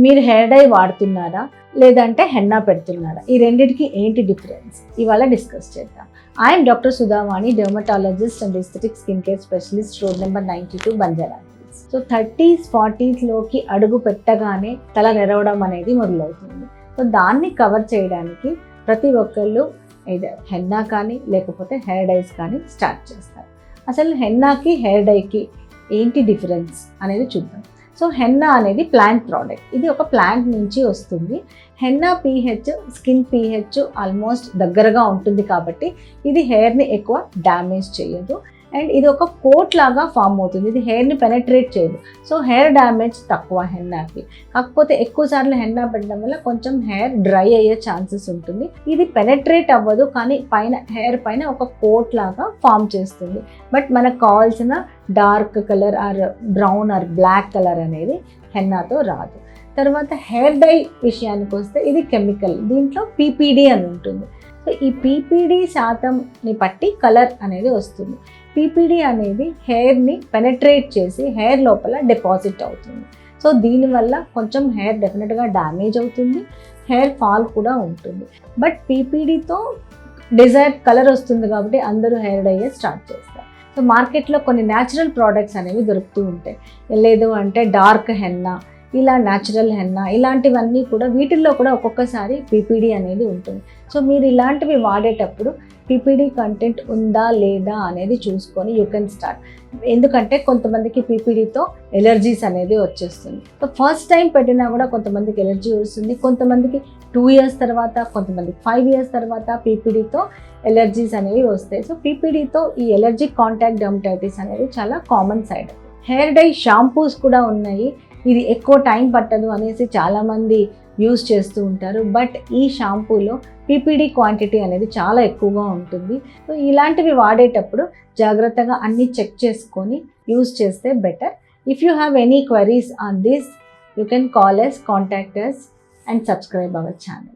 మీరు hair dye వాడుతున్నారా లేదంటే హెన్నా పెడుతున్నారా? ఈ రెండింటికి ఏంటి డిఫరెన్స్ ఇవాళ డిస్కస్ చేద్దాం. I'm doctor Sudhavani, dermatologist and aesthetic skin care specialist, road number 92 Banjara Hills. So 30s 40sలోకి అడుగు పెట్టగానే తల నెరవడం అనేది మొదలవుతుంది. సో దాన్ని కవర్ చేయడానికి ప్రతి ఒక్కళ్ళు either హెన్నా కానీ లేకపోతే హెయిర్ డైస్ కానీ స్టార్ట్ చేస్తారు. అసలు హెన్నాకి హెయిర్ డైకి ఏంటి డిఫరెన్స్ అనేది చూద్దాం. సో హెన్నా అనేది ప్లాంట్ ప్రోడక్ట్. ఇది ఒక ప్లాంట్ నుంచి వస్తుంది. Henna pH skin pH almost దగ్గరగా ఉంటుంది కాబట్టి ఇది హెయిర్ని ఎక్కువ డ్యామేజ్ చేయదు. అండ్ ఇది ఒక కోట్ లాగా ఫామ్ అవుతుంది. ఇది హెయిర్ని పెనట్రేట్ చేయదు. సో హెయిర్ డ్యామేజ్ తక్కువ హెన్నాకి. కాకపోతే ఎక్కువసార్లు హెన్నా పెట్టడం వల్ల కొంచెం హెయిర్ డ్రై అయ్యే ఛాన్సెస్ ఉంటుంది. ఇది పెనట్రేట్ అవ్వదు, కానీ హెయిర్ పైన ఒక కోట్ లాగా ఫామ్ చేస్తుంది. బట్ మనకు కావాల్సిన dark colour or brown or black colour అనేది హెన్నాతో రాదు. తర్వాత హెయిర్ డై విషయానికి వస్తే ఇది కెమికల్. దీంట్లో PPD అని ఉంటుంది. సో ఈ PPD శాతంని బట్టి కలర్ అనేది వస్తుంది. PPD అనేది హెయిర్ని పెనట్రేట్ చేసి హెయిర్ లోపల డిపాజిట్ అవుతుంది. సో దీనివల్ల కొంచెం హెయిర్ డెఫినెట్గా డ్యామేజ్ అవుతుంది, హెయిర్ ఫాల్ కూడా ఉంటుంది. బట్ PPDతో డిజైర్డ్ కలర్ వస్తుంది కాబట్టి అందరూ హెయిర్ డై స్టార్ట్ చేస్తారు. సో మార్కెట్లో కొన్ని న్యాచురల్ ప్రోడక్ట్స్ అనేవి దొరుకుతూ ఉంటాయి. లేదు అంటే డార్క్ హెన్నా, ఇలా న్యాచురల్ హెన్నా, ఇలాంటివన్నీ కూడా వీటిల్లో కూడా ఒక్కొక్కసారి PPD అనేది ఉంటుంది. సో మీరు ఇలాంటివి వాడేటప్పుడు PPD కంటెంట్ ఉందా లేదా అనేది చూసుకొని యూ కెన్ స్టార్ట్. ఎందుకంటే కొంతమందికి PPDతో ఎలర్జీస్ అనేది వచ్చేస్తుంది. సో ఫస్ట్ టైం పెట్టినా కూడా కొంతమందికి ఎలర్జీ వస్తుంది, కొంతమందికి 2 years తర్వాత, కొంతమందికి 5 years తర్వాత PPDతో ఎలర్జీస్ అనేవి వస్తాయి. సో PPDతో ఈ ఎలర్జిక్ కాంటాక్ట్ డెర్మటైటిస్ అనేది చాలా common side. Hair dye shampoos కూడా ఉన్నాయి. ఇది ఎక్కువ టైం పట్టదు అనేసి చాలామంది యూజ్ చేస్తూ ఉంటారు. బట్ ఈ షాంపూలో PPD క్వాంటిటీ అనేది చాలా ఎక్కువగా ఉంటుంది. సో ఇలాంటివి వాడేటప్పుడు జాగ్రత్తగా అన్నీ చెక్ చేసుకొని యూజ్ చేస్తే better. If you have any queries on this, you can call us, contact us and subscribe our channel.